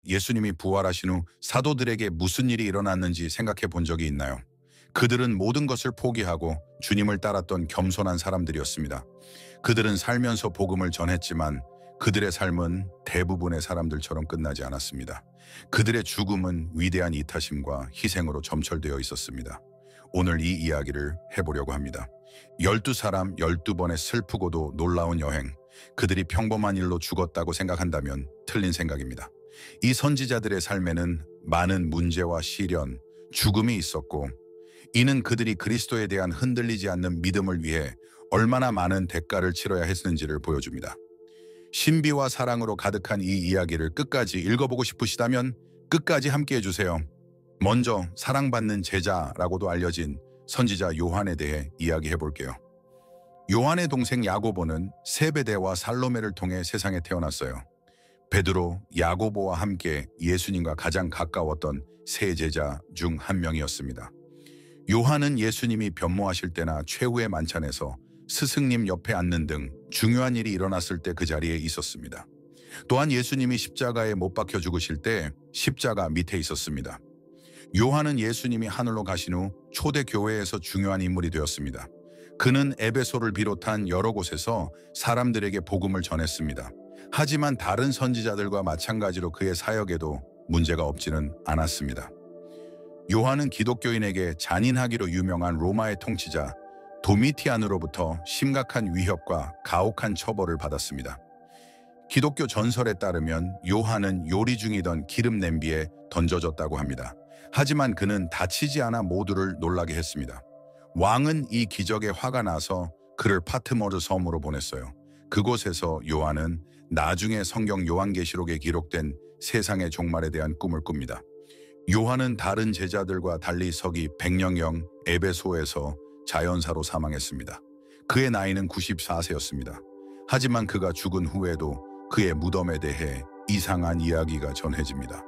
예수님이 부활하신 후 사도들에게 무슨 일이 일어났는지 생각해 본 적이 있나요? 그들은 모든 것을 포기하고 주님을 따랐던 겸손한 사람들이었습니다. 그들은 살면서 복음을 전했지만 그들의 삶은 대부분의 사람들처럼 끝나지 않았습니다. 그들의 죽음은 위대한 이타심과 희생으로 점철되어 있었습니다. 오늘 이 이야기를 해보려고 합니다. 12사람 12번의 슬프고도 놀라운 여행. 그들이 평범한 일로 죽었다고 생각한다면 틀린 생각입니다. 이 선지자들의 삶에는 많은 문제와 시련, 죽음이 있었고, 이는 그들이 그리스도에 대한 흔들리지 않는 믿음을 위해 얼마나 많은 대가를 치러야 했는지를 보여줍니다. 신비와 사랑으로 가득한 이 이야기를 끝까지 읽어보고 싶으시다면 끝까지 함께 해주세요. 먼저 사랑받는 제자라고도 알려진 선지자 요한에 대해 이야기해 볼게요. 요한의 동생 야고보는 세베대와 살로메를 통해 세상에 태어났어요. 베드로, 야고보와 함께 예수님과 가장 가까웠던 세 제자 중 한 명이었습니다. 요한은 예수님이 변모하실 때나 최후의 만찬에서 스승님 옆에 앉는 등 중요한 일이 일어났을 때 그 자리에 있었습니다. 또한 예수님이 십자가에 못 박혀 죽으실 때 십자가 밑에 있었습니다. 요한은 예수님이 하늘로 가신 후 초대 교회에서 중요한 인물이 되었습니다. 그는 에베소를 비롯한 여러 곳에서 사람들에게 복음을 전했습니다. 하지만 다른 선지자들과 마찬가지로 그의 사역에도 문제가 없지는 않았습니다. 요한은 기독교인에게 잔인하기로 유명한 로마의 통치자 도미티안으로부터 심각한 위협과 가혹한 처벌을 받았습니다. 기독교 전설에 따르면 요한은 요리 중이던 기름 냄비에 던져졌다고 합니다. 하지만 그는 다치지 않아 모두를 놀라게 했습니다. 왕은 이 기적에 화가 나서 그를 파트모르 섬으로 보냈어요. 그곳에서 요한은 나중에 성경 요한계시록에 기록된 세상의 종말에 대한 꿈을 꿉니다. 요한은 다른 제자들과 달리 서기 100년경 에베소에서 자연사로 사망했습니다. 그의 나이는 94세였습니다. 하지만 그가 죽은 후에도 그의 무덤에 대해 이상한 이야기가 전해집니다.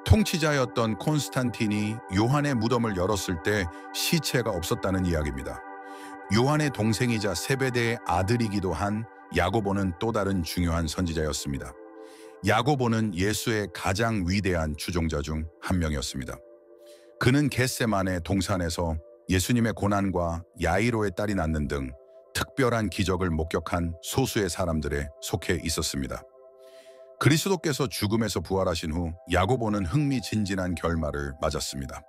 통치자였던 콘스탄틴이 요한의 무덤을 열었을 때 시체가 없었다는 이야기입니다. 요한의 동생이자 세베대의 아들이기도 한 야고보는 또 다른 중요한 선지자였습니다. 야고보는 예수의 가장 위대한 추종자 중 한 명이었습니다. 그는 겟세마네 동산에서 예수님의 고난과 야이로의 딸이 낳는 등 특별한 기적을 목격한 소수의 사람들에 속해 있었습니다. 그리스도께서 죽음에서 부활하신 후 야고보는 흥미진진한 결말을 맞았습니다.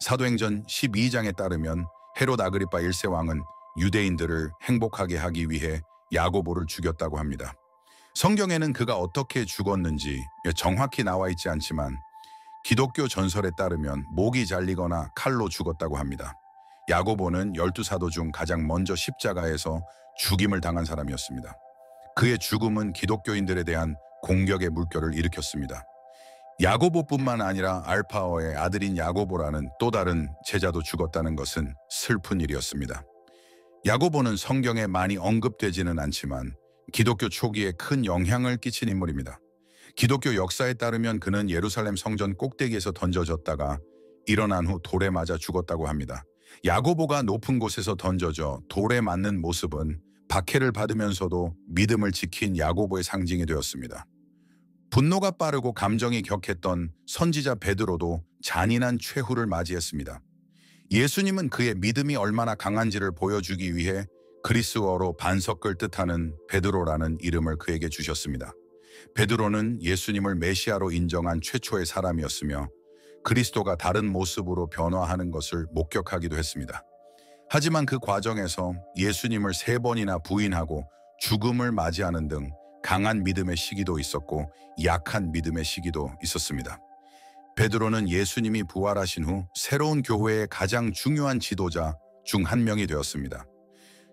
사도행전 12장에 따르면 헤롯 아그리파 1세 왕은 유대인들을 행복하게 하기 위해 야고보를 죽였다고 합니다. 성경에는 그가 어떻게 죽었는지 정확히 나와 있지 않지만 기독교 전설에 따르면 목이 잘리거나 칼로 죽었다고 합니다. 야고보는 12사도 중 가장 먼저 십자가에서 죽임을 당한 사람이었습니다. 그의 죽음은 기독교인들에 대한 공격의 물결을 일으켰습니다. 야고보뿐만 아니라 알파어의 아들인 야고보라는 또 다른 제자도 죽었다는 것은 슬픈 일이었습니다. 야고보는 성경에 많이 언급되지는 않지만 기독교 초기에 큰 영향을 끼친 인물입니다. 기독교 역사에 따르면 그는 예루살렘 성전 꼭대기에서 던져졌다가 일어난 후 돌에 맞아 죽었다고 합니다. 야고보가 높은 곳에서 던져져 돌에 맞는 모습은 박해를 받으면서도 믿음을 지킨 야고보의 상징이 되었습니다. 분노가 빠르고 감정이 격했던 선지자 베드로도 잔인한 최후를 맞이했습니다. 예수님은 그의 믿음이 얼마나 강한지를 보여주기 위해 그리스어로 반석을 뜻하는 베드로라는 이름을 그에게 주셨습니다. 베드로는 예수님을 메시아로 인정한 최초의 사람이었으며 그리스도가 다른 모습으로 변화하는 것을 목격하기도 했습니다. 하지만 그 과정에서 예수님을 3번이나 부인하고 죽음을 맞이하는 등 강한 믿음의 시기도 있었고 약한 믿음의 시기도 있었습니다. 베드로는 예수님이 부활하신 후 새로운 교회의 가장 중요한 지도자 중 한 명이 되었습니다.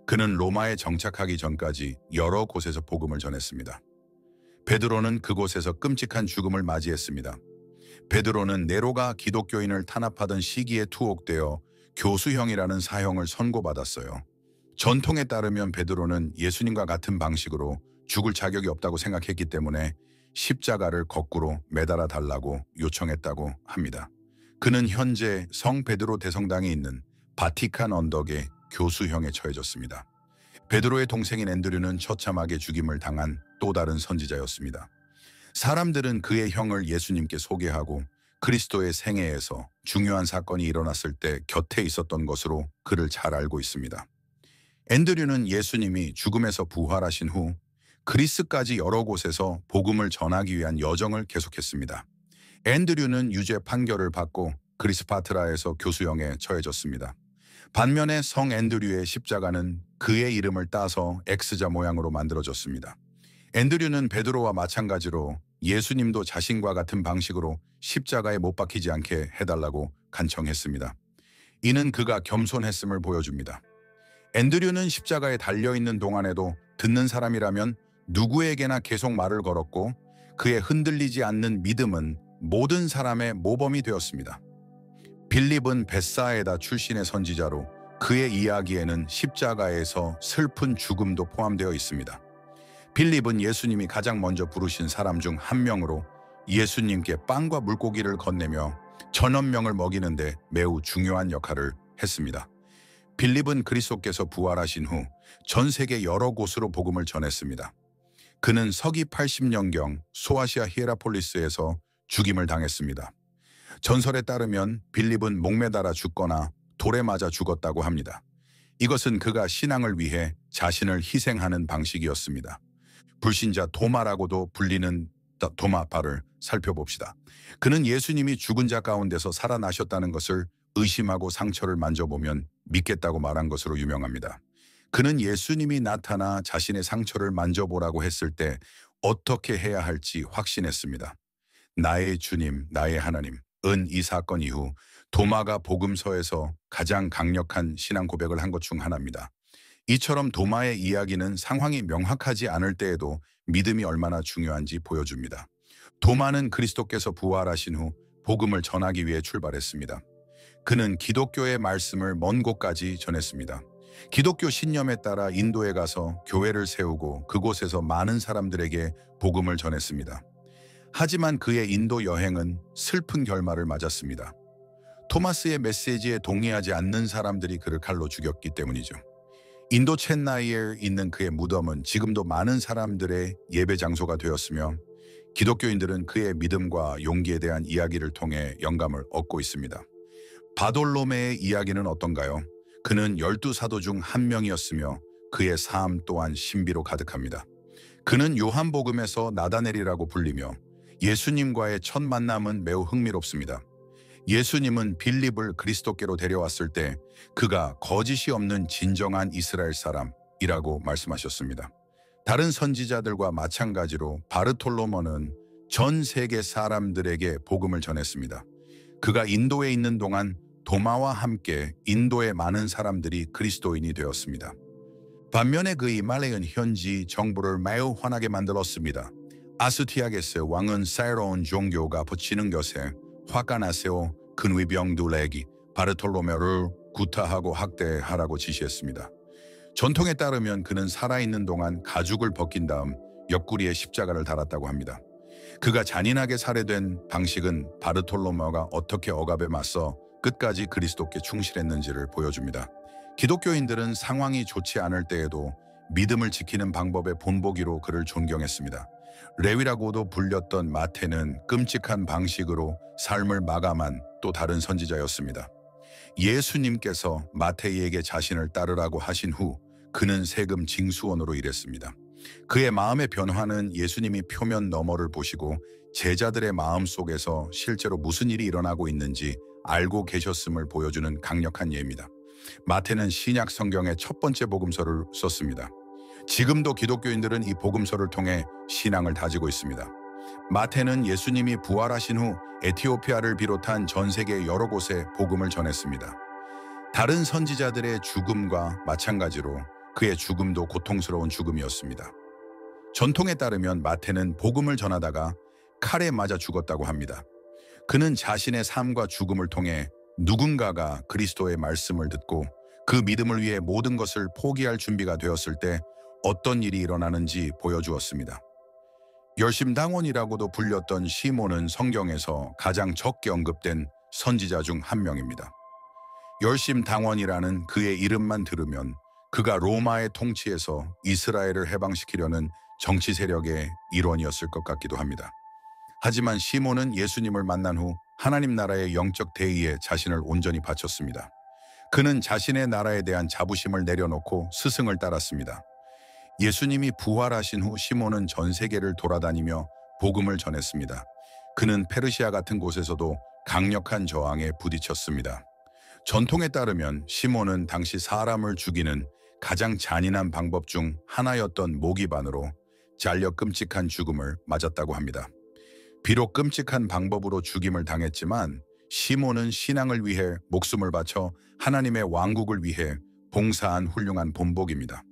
그는 로마에 정착하기 전까지 여러 곳에서 복음을 전했습니다. 베드로는 그곳에서 끔찍한 죽음을 맞이했습니다. 베드로는 네로가 기독교인을 탄압하던 시기에 투옥되어 교수형이라는 사형을 선고받았어요. 전통에 따르면 베드로는 예수님과 같은 방식으로 죽을 자격이 없다고 생각했기 때문에 십자가를 거꾸로 매달아 달라고 요청했다고 합니다. 그는 현재 성 베드로 대성당에 있는 바티칸 언덕의 교수형에 처해졌습니다. 베드로의 동생인 앤드류는 처참하게 죽임을 당한 또 다른 선지자였습니다. 사람들은 그의 형을 예수님께 소개하고 그리스도의 생애에서 중요한 사건이 일어났을 때 곁에 있었던 것으로 그를 잘 알고 있습니다. 앤드류는 예수님이 죽음에서 부활하신 후 그리스까지 여러 곳에서 복음을 전하기 위한 여정을 계속했습니다. 앤드류는 유죄 판결을 받고 그리스파트라에서 교수형에 처해졌습니다. 반면에 성 앤드류의 십자가는 그의 이름을 따서 X자 모양으로 만들어졌습니다. 앤드류는 베드로와 마찬가지로 예수님도 자신과 같은 방식으로 십자가에 못 박히지 않게 해달라고 간청했습니다. 이는 그가 겸손했음을 보여줍니다. 앤드류는 십자가에 달려있는 동안에도 듣는 사람이라면 누구에게나 계속 말을 걸었고 그의 흔들리지 않는 믿음은 모든 사람의 모범이 되었습니다. 빌립은 벳사에다 출신의 선지자로 그의 이야기에는 십자가에서 슬픈 죽음도 포함되어 있습니다. 빌립은 예수님이 가장 먼저 부르신 사람 중 한 명으로 예수님께 빵과 물고기를 건네며 1000명을 먹이는데 매우 중요한 역할을 했습니다. 빌립은 그리스도께서 부활하신 후 전 세계 여러 곳으로 복음을 전했습니다. 그는 서기 80년경 소아시아 히에라폴리스에서 죽임을 당했습니다. 전설에 따르면 빌립은 목매달아 죽거나 돌에 맞아 죽었다고 합니다. 이것은 그가 신앙을 위해 자신을 희생하는 방식이었습니다. 불신자 도마라고도 불리는 도마파를 살펴봅시다. 그는 예수님이 죽은 자 가운데서 살아나셨다는 것을 의심하고 상처를 만져보면 믿겠다고 말한 것으로 유명합니다. 그는 예수님이 나타나 자신의 상처를 만져보라고 했을 때 어떻게 해야 할지 확신했습니다. 나의 주님, 나의 하나님. 이 사건 이후 도마가 복음서에서 가장 강력한 신앙 고백을 한 것 중 하나입니다. 이처럼 도마의 이야기는 상황이 명확하지 않을 때에도 믿음이 얼마나 중요한지 보여줍니다. 도마는 그리스도께서 부활하신 후 복음을 전하기 위해 출발했습니다. 그는 기독교의 말씀을 먼 곳까지 전했습니다. 기독교 신념에 따라 인도에 가서 교회를 세우고 그곳에서 많은 사람들에게 복음을 전했습니다. 하지만 그의 인도 여행은 슬픈 결말을 맞았습니다. 토마스의 메시지에 동의하지 않는 사람들이 그를 칼로 죽였기 때문이죠. 인도 첸나이에 있는 그의 무덤은 지금도 많은 사람들의 예배 장소가 되었으며 기독교인들은 그의 믿음과 용기에 대한 이야기를 통해 영감을 얻고 있습니다. 바돌로메의 이야기는 어떤가요? 그는 12사도 중 한 명이었으며 그의 삶 또한 신비로 가득합니다. 그는 요한복음에서 나다넬이라고 불리며 예수님과의 첫 만남은 매우 흥미롭습니다. 예수님은 빌립을 그리스도께로 데려왔을 때 그가 거짓이 없는 진정한 이스라엘 사람이라고 말씀하셨습니다. 다른 선지자들과 마찬가지로 바르톨로머는 전 세계 사람들에게 복음을 전했습니다. 그가 인도에 있는 동안 도마와 함께 인도의 많은 사람들이 그리스도인이 되었습니다. 반면에 그의 말레이은 현지 정부를 매우 화나게 만들었습니다. 아스티아게스 왕은 새로운 종교가 붙이는 것에 화가 나세요. 근위병들에게 바르톨로메를 구타하고 학대하라고 지시했습니다. 전통에 따르면 그는 살아있는 동안 가죽을 벗긴 다음 옆구리에 십자가를 달았다고 합니다. 그가 잔인하게 살해된 방식은 바르톨로메가 어떻게 억압에 맞서 끝까지 그리스도께 충실했는지를 보여줍니다. 기독교인들은 상황이 좋지 않을 때에도 믿음을 지키는 방법의 본보기로 그를 존경했습니다. 레위라고도 불렸던 마태는 끔찍한 방식으로 삶을 마감한 또 다른 선지자였습니다. 예수님께서 마태에게 자신을 따르라고 하신 후 그는 세금 징수원으로 일했습니다. 그의 마음의 변화는 예수님이 표면 너머를 보시고 제자들의 마음 속에서 실제로 무슨 일이 일어나고 있는지 알고 계셨음을 보여주는 강력한 예입니다. 마태는 신약 성경의 첫 번째 복음서를 썼습니다. 지금도 기독교인들은 이 복음서를 통해 신앙을 다지고 있습니다. 마태는 예수님이 부활하신 후 에티오피아를 비롯한 전 세계 여러 곳에 복음을 전했습니다. 다른 선지자들의 죽음과 마찬가지로 그의 죽음도 고통스러운 죽음이었습니다. 전통에 따르면 마태는 복음을 전하다가 칼에 맞아 죽었다고 합니다. 그는 자신의 삶과 죽음을 통해 누군가가 그리스도의 말씀을 듣고 그 믿음을 위해 모든 것을 포기할 준비가 되었을 때 어떤 일이 일어나는지 보여주었습니다. 열심당원이라고도 불렸던 시몬은 성경에서 가장 적게 언급된 선지자 중 한 명입니다. 열심당원이라는 그의 이름만 들으면 그가 로마의 통치에서 이스라엘을 해방시키려는 정치 세력의 일원이었을 것 같기도 합니다. 하지만 시몬은 예수님을 만난 후 하나님 나라의 영적 대의에 자신을 온전히 바쳤습니다. 그는 자신의 나라에 대한 자부심을 내려놓고 스승을 따랐습니다. 예수님이 부활하신 후 시몬은 전 세계를 돌아다니며 복음을 전했습니다. 그는 페르시아 같은 곳에서도 강력한 저항에 부딪혔습니다. 전통에 따르면 시몬은 당시 사람을 죽이는 가장 잔인한 방법 중 하나였던 모기반으로 잘려 끔찍한 죽음을 맞았다고 합니다. 비록 끔찍한 방법으로 죽임을 당했지만 시몬은 신앙을 위해 목숨을 바쳐 하나님의 왕국을 위해 봉사한 훌륭한 본복입니다.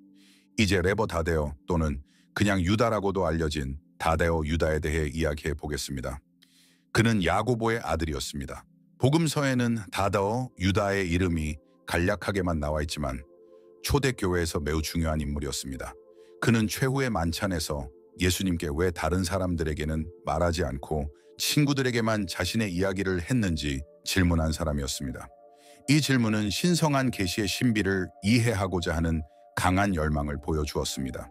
이제 레버 다데오 또는 그냥 유다라고도 알려진 다데오 유다에 대해 이야기해 보겠습니다. 그는 야고보의 아들이었습니다. 복음서에는 다데오 유다의 이름이 간략하게만 나와 있지만 초대교회에서 매우 중요한 인물이었습니다. 그는 최후의 만찬에서 예수님께 왜 다른 사람들에게는 말하지 않고 친구들에게만 자신의 이야기를 했는지 질문한 사람이었습니다. 이 질문은 신성한 계시의 신비를 이해하고자 하는 강한 열망을 보여주었습니다.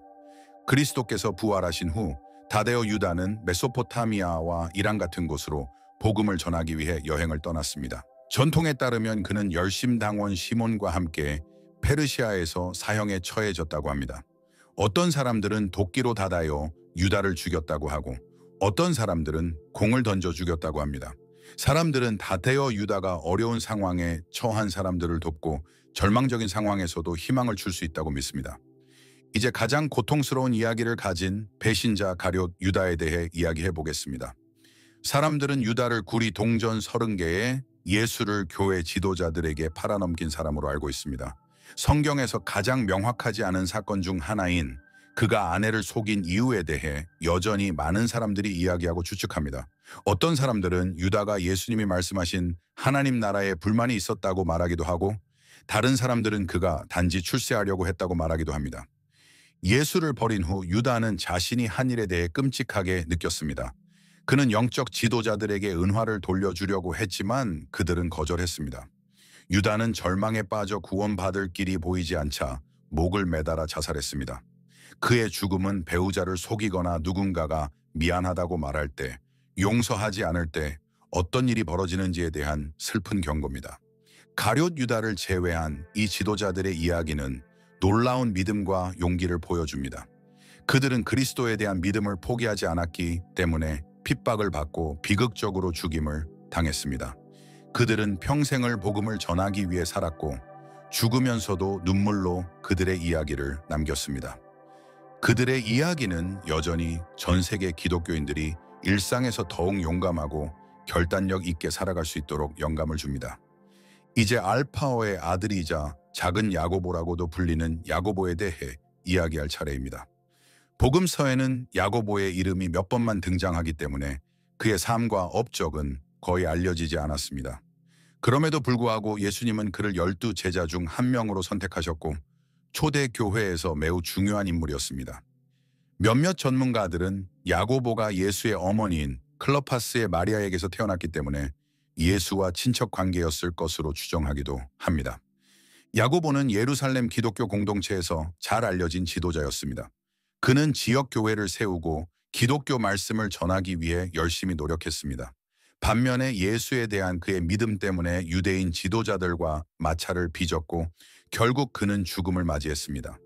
그리스도께서 부활하신 후 다데오 유다는 메소포타미아와 이란 같은 곳으로 복음을 전하기 위해 여행을 떠났습니다. 전통에 따르면 그는 열심당원 시몬과 함께 페르시아에서 사형에 처해졌다고 합니다. 어떤 사람들은 도끼로 다데오 유다를 죽였다고 하고 어떤 사람들은 공을 던져 죽였다고 합니다. 사람들은 다데오 유다가 어려운 상황에 처한 사람들을 돕고 절망적인 상황에서도 희망을 줄 수 있다고 믿습니다. 이제 가장 고통스러운 이야기를 가진 배신자 가룟 유다에 대해 이야기해 보겠습니다. 사람들은 유다를 구리 동전 30개에 예수를 교회 지도자들에게 팔아넘긴 사람으로 알고 있습니다. 성경에서 가장 명확하지 않은 사건 중 하나인 그가 아내를 속인 이유에 대해 여전히 많은 사람들이 이야기하고 추측합니다. 어떤 사람들은 유다가 예수님이 말씀하신 하나님 나라에 불만이 있었다고 말하기도 하고 다른 사람들은 그가 단지 출세하려고 했다고 말하기도 합니다. 예수를 버린 후 유다는 자신이 한 일에 대해 끔찍하게 느꼈습니다. 그는 영적 지도자들에게 은화를 돌려주려고 했지만 그들은 거절했습니다. 유다는 절망에 빠져 구원받을 길이 보이지 않자 목을 매달아 자살했습니다. 그의 죽음은 배우자를 속이거나 누군가가 미안하다고 말할 때, 용서하지 않을 때 어떤 일이 벌어지는지에 대한 슬픈 경고입니다. 가룟 유다를 제외한 이 지도자들의 이야기는 놀라운 믿음과 용기를 보여줍니다. 그들은 그리스도에 대한 믿음을 포기하지 않았기 때문에 핍박을 받고 비극적으로 죽임을 당했습니다. 그들은 평생을 복음을 전하기 위해 살았고 죽으면서도 눈물로 그들의 이야기를 남겼습니다. 그들의 이야기는 여전히 전 세계 기독교인들이 일상에서 더욱 용감하고 결단력 있게 살아갈 수 있도록 영감을 줍니다. 이제 알파오의 아들이자 작은 야고보라고도 불리는 야고보에 대해 이야기할 차례입니다. 복음서에는 야고보의 이름이 몇 번만 등장하기 때문에 그의 삶과 업적은 거의 알려지지 않았습니다. 그럼에도 불구하고 예수님은 그를 12 제자 중 한 명으로 선택하셨고 초대교회에서 매우 중요한 인물이었습니다. 몇몇 전문가들은 야고보가 예수의 어머니인 클로파스의 마리아에게서 태어났기 때문에 예수와 친척 관계였을 것으로 추정하기도 합니다. 야고보는 예루살렘 기독교 공동체에서 잘 알려진 지도자였습니다. 그는 지역 교회를 세우고 기독교 말씀을 전하기 위해 열심히 노력했습니다. 반면에 예수에 대한 그의 믿음 때문에 유대인 지도자들과 마찰을 빚었고 결국 그는 죽음을 맞이했습니다.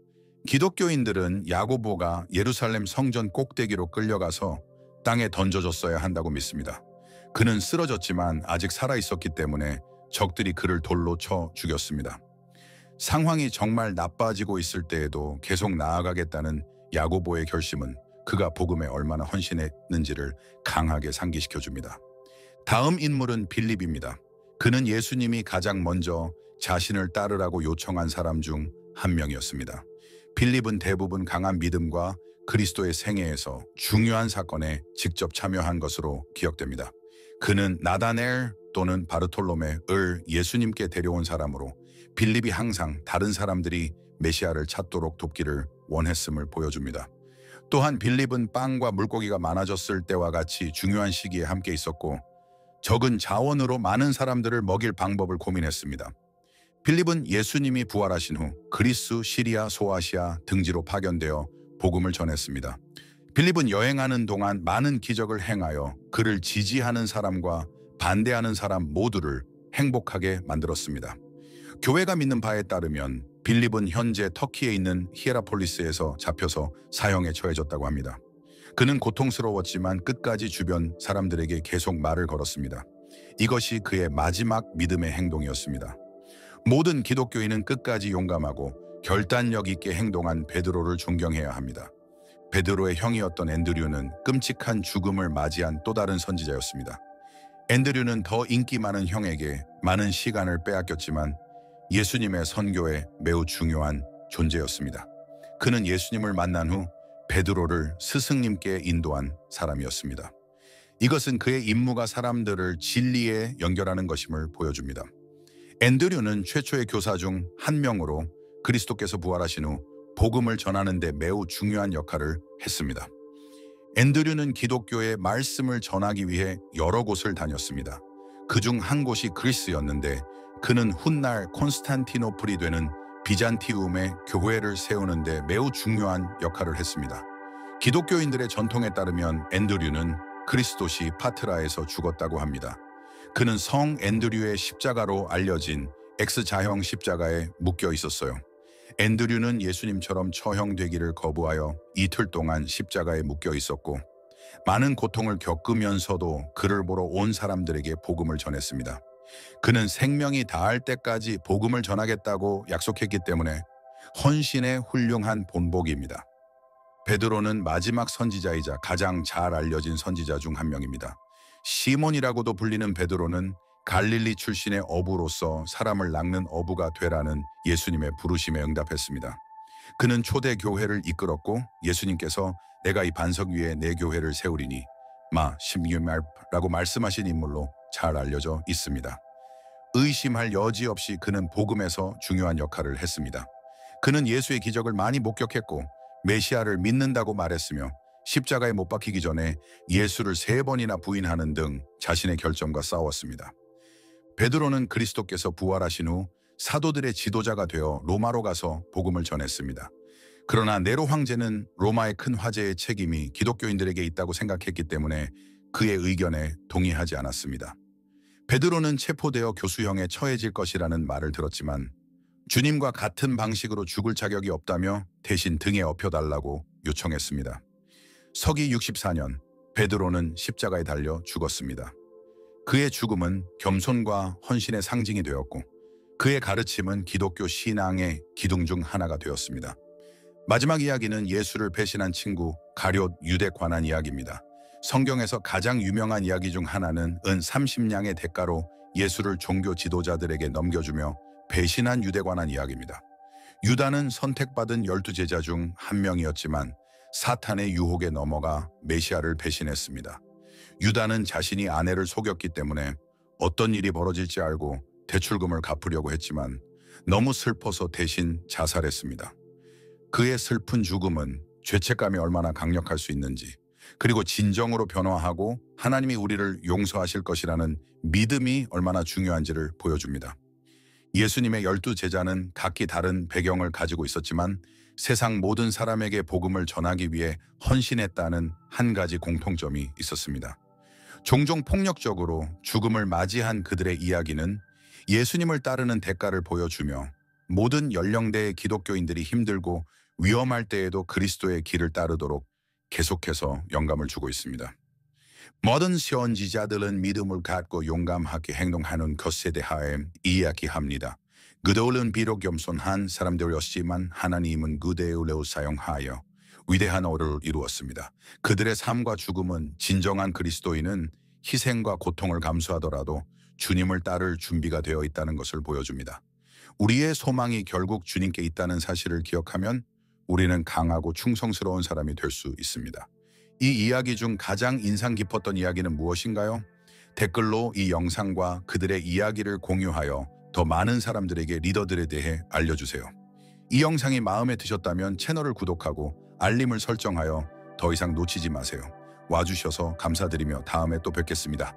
기독교인들은 야고보가 예루살렘 성전 꼭대기로 끌려가서 땅에 던져졌어야 한다고 믿습니다. 그는 쓰러졌지만 아직 살아있었기 때문에 적들이 그를 돌로 쳐 죽였습니다. 상황이 정말 나빠지고 있을 때에도 계속 나아가겠다는 야고보의 결심은 그가 복음에 얼마나 헌신했는지를 강하게 상기시켜줍니다. 다음 인물은 빌립입니다. 그는 예수님이 가장 먼저 자신을 따르라고 요청한 사람 중 한 명이었습니다. 빌립은 대부분 강한 믿음과 그리스도의 생애에서 중요한 사건에 직접 참여한 것으로 기억됩니다. 그는 나다넬 또는 바르톨로메를 예수님께 데려온 사람으로 빌립이 항상 다른 사람들이 메시아를 찾도록 돕기를 원했음을 보여줍니다. 또한 빌립은 빵과 물고기가 많아졌을 때와 같이 중요한 시기에 함께 있었고 적은 자원으로 많은 사람들을 먹일 방법을 고민했습니다. 빌립은 예수님이 부활하신 후 그리스, 시리아, 소아시아 등지로 파견되어 복음을 전했습니다. 빌립은 여행하는 동안 많은 기적을 행하여 그를 지지하는 사람과 반대하는 사람 모두를 행복하게 만들었습니다. 교회가 믿는 바에 따르면 빌립은 현재 터키에 있는 히에라폴리스에서 잡혀서 사형에 처해졌다고 합니다. 그는 고통스러웠지만 끝까지 주변 사람들에게 계속 말을 걸었습니다. 이것이 그의 마지막 믿음의 행동이었습니다. 모든 기독교인은 끝까지 용감하고 결단력 있게 행동한 베드로를 존경해야 합니다. 베드로의 형이었던 앤드류는 끔찍한 죽음을 맞이한 또 다른 선지자였습니다. 앤드류는 더 인기 많은 형에게 많은 시간을 빼앗겼지만 예수님의 선교에 매우 중요한 존재였습니다. 그는 예수님을 만난 후 베드로를 스승님께 인도한 사람이었습니다. 이것은 그의 임무가 사람들을 진리에 연결하는 것임을 보여줍니다. 앤드류는 최초의 교사 중 한 명으로 그리스도께서 부활하신 후 복음을 전하는 데 매우 중요한 역할을 했습니다. 앤드류는 기독교의 말씀을 전하기 위해 여러 곳을 다녔습니다. 그중 한 곳이 그리스였는데 그는 훗날 콘스탄티노플이 되는 비잔티움의 교회를 세우는 데 매우 중요한 역할을 했습니다. 기독교인들의 전통에 따르면 앤드류는 그리스도시 파트라에서 죽었다고 합니다. 그는 성 앤드류의 십자가로 알려진 X자형 십자가에 묶여 있었어요. 앤드류는 예수님처럼 처형되기를 거부하여 이틀 동안 십자가에 묶여 있었고 많은 고통을 겪으면서도 그를 보러 온 사람들에게 복음을 전했습니다. 그는 생명이 다할 때까지 복음을 전하겠다고 약속했기 때문에 헌신의 훌륭한 본보기입니다. 베드로는 마지막 선지자이자 가장 잘 알려진 선지자 중 한 명입니다. 시몬이라고도 불리는 베드로는 갈릴리 출신의 어부로서 사람을 낚는 어부가 되라는 예수님의 부르심에 응답했습니다. 그는 초대 교회를 이끌었고 예수님께서 내가 이 반석 위에 내 교회를 세우리니 마 십유말라고 말씀하신 인물로 잘 알려져 있습니다. 의심할 여지 없이 그는 복음에서 중요한 역할을 했습니다. 그는 예수의 기적을 많이 목격했고 메시아를 믿는다고 말했으며 십자가에 못 박히기 전에 예수를 3번이나 부인하는 등 자신의 결점과 싸웠습니다. 베드로는 그리스도께서 부활하신 후 사도들의 지도자가 되어 로마로 가서 복음을 전했습니다. 그러나 네로 황제는 로마의 큰 화재의 책임이 기독교인들에게 있다고 생각했기 때문에 그의 의견에 동의하지 않았습니다. 베드로는 체포되어 교수형에 처해질 것이라는 말을 들었지만 주님과 같은 방식으로 죽을 자격이 없다며 대신 등에 업혀달라고 요청했습니다. 서기 64년 베드로는 십자가에 달려 죽었습니다. 그의 죽음은 겸손과 헌신의 상징이 되었고 그의 가르침은 기독교 신앙의 기둥 중 하나가 되었습니다. 마지막 이야기는 예수를 배신한 친구 가룟 유대 관한 이야기입니다. 성경에서 가장 유명한 이야기 중 하나는 은 30냥의 대가로 예수를 종교 지도자들에게 넘겨주며 배신한 유대 관한 이야기입니다. 유다는 선택받은 12제자 중 한 명이었지만 사탄의 유혹에 넘어가 메시아를 배신했습니다. 유다는 자신이 아내를 속였기 때문에 어떤 일이 벌어질지 알고 대출금을 갚으려고 했지만 너무 슬퍼서 대신 자살했습니다. 그의 슬픈 죽음은 죄책감이 얼마나 강력할 수 있는지 그리고 진정으로 변화하고 하나님이 우리를 용서하실 것이라는 믿음이 얼마나 중요한지를 보여줍니다. 예수님의 12제자는 각기 다른 배경을 가지고 있었지만 세상 모든 사람에게 복음을 전하기 위해 헌신했다는 한 가지 공통점이 있었습니다. 종종 폭력적으로 죽음을 맞이한 그들의 이야기는 예수님을 따르는 대가를 보여주며 모든 연령대의 기독교인들이 힘들고 위험할 때에도 그리스도의 길을 따르도록 계속해서 영감을 주고 있습니다. 모든 선지자들은 믿음을 갖고 용감하게 행동하는 것에 대하여 이야기합니다. 그들은 비록 겸손한 사람들이었지만 하나님은 그들을 사용하여 위대한 일을 이루었습니다. 그들의 삶과 죽음은 진정한 그리스도인은 희생과 고통을 감수하더라도 주님을 따를 준비가 되어 있다는 것을 보여줍니다. 우리의 소망이 결국 주님께 있다는 사실을 기억하면 우리는 강하고 충성스러운 사람이 될 수 있습니다. 이 이야기 중 가장 인상 깊었던 이야기는 무엇인가요? 댓글로 이 영상과 그들의 이야기를 공유하여 더 많은 사람들에게 리더들에 대해 알려주세요. 이 영상이 마음에 드셨다면 채널을 구독하고 알림을 설정하여 더 이상 놓치지 마세요. 와주셔서 감사드리며 다음에 또 뵙겠습니다.